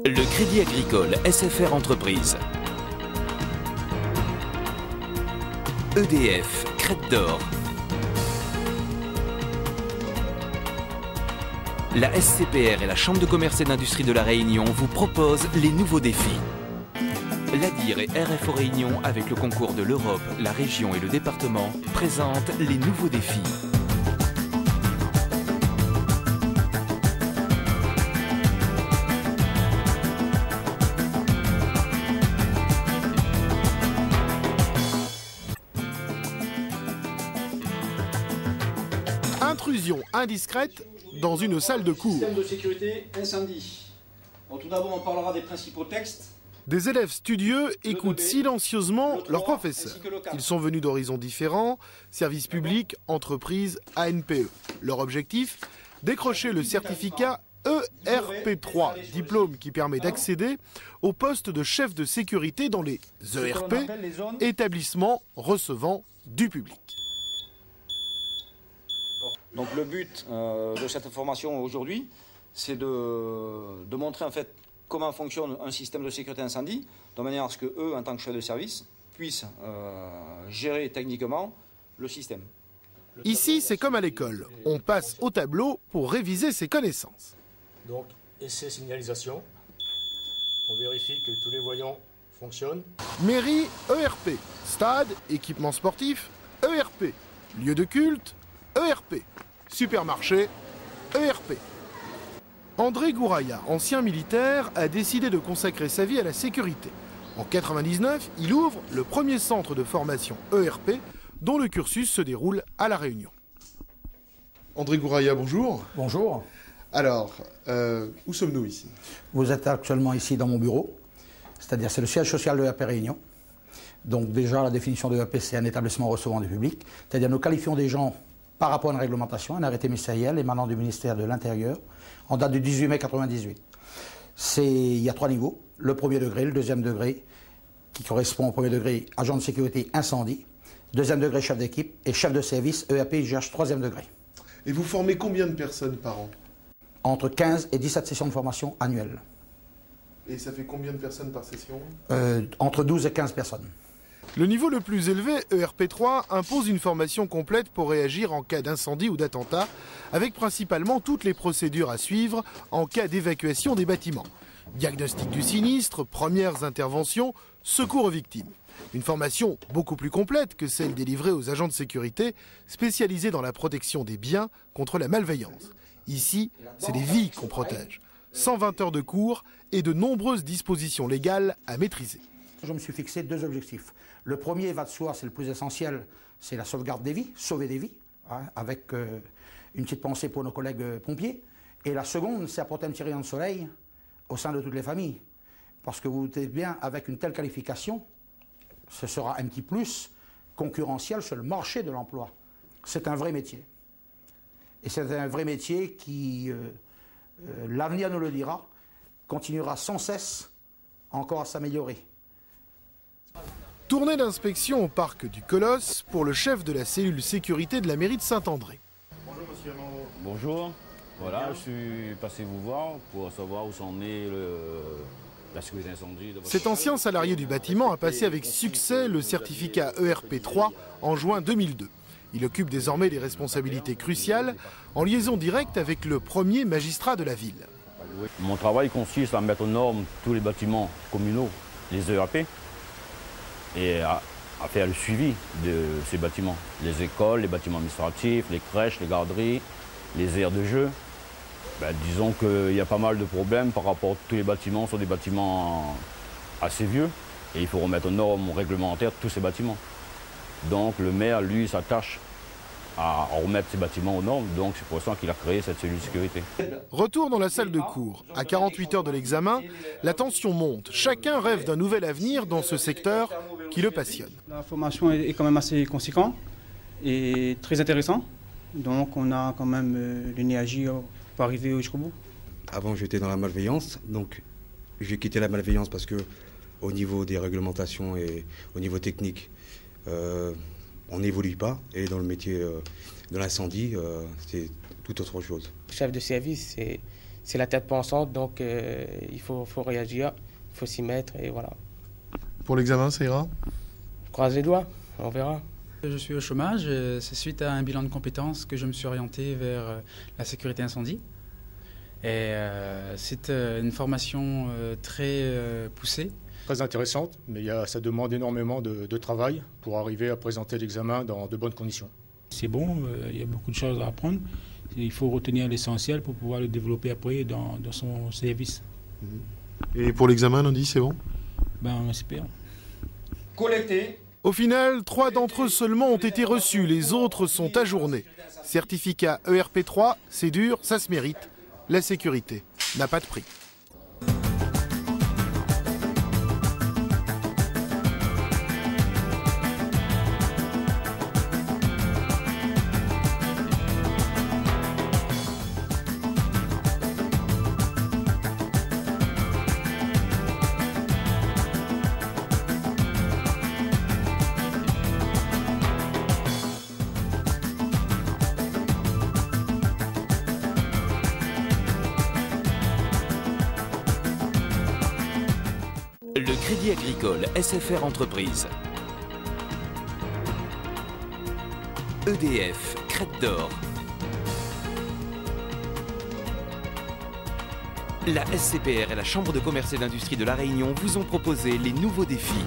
Le Crédit Agricole SFR Entreprise. EDF, Crête d'Or. La SCPR et la Chambre de commerce et d'industrie de La Réunion vous proposent les nouveaux défis. L'ADIR et RFO Réunion, avec le concours de l'Europe, la région et le département, présentent les nouveaux défis. Intrusion indiscrète dans une salle de cours. Système de sécurité incendie. Bon, tout d'abord, on parlera des principaux textes. Des élèves studieux écoutent silencieusement leur professeur. Ils sont venus d'horizons différents, services publics, entreprises, ANPE. Leur objectif, décrocher le certificat ERP3, diplôme qui permet d'accéder au poste de chef de sécurité dans les ERP, établissements recevant du public. Donc le but de cette formation aujourd'hui, c'est de montrer en fait comment fonctionne un système de sécurité incendie, de manière à ce qu'eux, en tant que chefs de service, puissent gérer techniquement le système. Ici, c'est comme à l'école. On passe au tableau pour réviser ses connaissances. Donc, essai signalisation. On vérifie que tous les voyants fonctionnent. Mairie, ERP. Stade, équipement sportif, ERP. Lieu de culte, ERP. Supermarché, ERP. André Gouraya, ancien militaire, a décidé de consacrer sa vie à la sécurité. En 1999, il ouvre le premier centre de formation ERP dont le cursus se déroule à La Réunion. André Gouraya, bonjour. Bonjour. Alors, où sommes-nous ici? Vous êtes actuellement ici dans mon bureau, c'est-à-dire c'est le siège social de l'ERP Réunion. Donc déjà, la définition de l'ERP, c'est un établissement recevant du public. C'est-à-dire nous qualifions des gens par rapport à une réglementation, un arrêté ministériel émanant du ministère de l'Intérieur, en date du 18 mai 1998. Il y a 3 niveaux. Le premier degré, le deuxième degré, qui correspond au premier degré, agent de sécurité incendie. Deuxième degré, chef d'équipe. Et chef de service, ERP, IGH, troisième degré. Et vous formez combien de personnes par an? Entre 15 et 17 sessions de formation annuelles. Et ça fait combien de personnes par session? Entre 12 et 15 personnes. Le niveau le plus élevé, ERP3, impose une formation complète pour réagir en cas d'incendie ou d'attentat, avec principalement toutes les procédures à suivre en cas d'évacuation des bâtiments. Diagnostic du sinistre, premières interventions, secours aux victimes. Une formation beaucoup plus complète que celle délivrée aux agents de sécurité spécialisés dans la protection des biens contre la malveillance. Ici, c'est des vies qu'on protège. 120 heures de cours et de nombreuses dispositions légales à maîtriser. Je me suis fixé 2 objectifs. Le premier va de soi, c'est le plus essentiel, c'est la sauvegarde des vies, sauver des vies, hein, avec une petite pensée pour nos collègues pompiers. Et la seconde, c'est apporter un petit rayon de soleil au sein de toutes les familles. Parce que vous vous doutez bien, avec une telle qualification, ce sera un petit plus concurrentiel sur le marché de l'emploi. C'est un vrai métier. Et c'est un vrai métier qui, l'avenir nous le dira, continuera sans cesse encore à s'améliorer. Tournée d'inspection au parc du Colosse pour le chef de la cellule sécurité de la mairie de Saint-André. Bonjour monsieur. Bonjour, voilà, je suis passé vous voir pour savoir où s'en est la sécurité incendie. Cet ancien salarié du bâtiment a passé avec succès le certificat ERP3 en juin 2002. Il occupe désormais des responsabilités cruciales en liaison directe avec le premier magistrat de la ville. Mon travail consiste à mettre aux normes tous les bâtiments communaux, les ERP, et à faire le suivi de ces bâtiments. Les écoles, les bâtiments administratifs, les crèches, les garderies, les aires de jeu. Disons qu'il y a pas mal de problèmes par rapport à tous les bâtiments, sont des bâtiments assez vieux, et il faut remettre aux normes réglementaires tous ces bâtiments. Donc le maire, lui, s'attache à remettre ces bâtiments aux normes, donc c'est pour ça qu'il a créé cette cellule de sécurité. Retour dans la salle de cours. À 48 heures de l'examen, la tension monte. Chacun rêve d'un nouvel avenir dans ce secteur qui le passionne. La formation est quand même assez conséquente et très intéressante. Donc on a quand même l'énergie pour arriver jusqu'au bout. Avant j'étais dans la malveillance, donc j'ai quitté la malveillance parce que au niveau des réglementations et au niveau technique, on n'évolue pas, et dans le métier de l'incendie, c'est tout autre chose. Chef de service, c'est la tête pensante, donc il faut réagir, il faut s'y mettre et voilà. Pour l'examen, ça ira? Je croise les doigts, on verra. Je suis au chômage, c'est suite à un bilan de compétences que je me suis orienté vers la sécurité incendie. Et c'est une formation très poussée. Très intéressante, mais ça demande énormément de travail pour arriver à présenter l'examen dans de bonnes conditions. C'est bon, il y a beaucoup de choses à apprendre. Il faut retenir l'essentiel pour pouvoir le développer après dans son service. Et pour l'examen lundi, c'est bon? On espère. Collecter. Au final, 3 d'entre eux seulement ont été reçus, les autres sont ajournés. Certificat ERP3, c'est dur, ça se mérite. La sécurité n'a pas de prix. Le Crédit Agricole SFR Entreprise. EDF, Crête d'Or. La SCPR et la Chambre de commerce et d'industrie de La Réunion vous ont proposé les nouveaux défis.